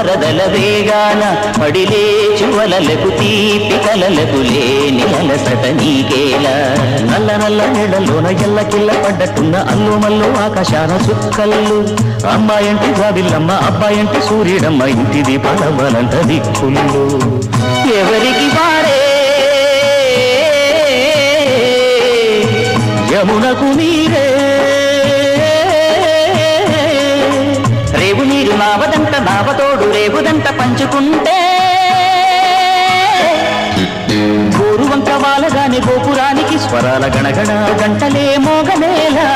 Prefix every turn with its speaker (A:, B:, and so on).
A: వరదల వేగాన పడిలేచు వలలకు తీపి కలలకు లేని అలసట నీకేలా నల్ల నల్ల నీడలోన ఎల్లకిల్ల పడ్డట్టున్న అల్లు మల్లు ఆకాశాన చుక్కల్లు అమ్మాయంటి జాబిల్లమ్మ అబ్బాయంటి సూర్యుడమ్మ ఇంటిది బలబలంట దిక్కులు ఎవరికి వారే యమునకు నీరే రేవు నీరు నావదంట నావతోడు రేవుదంట పంచుకుంటే గోరువంక వాలగాని గోపురానికి స్వరాల గణగణ గంటలే మోగనేలా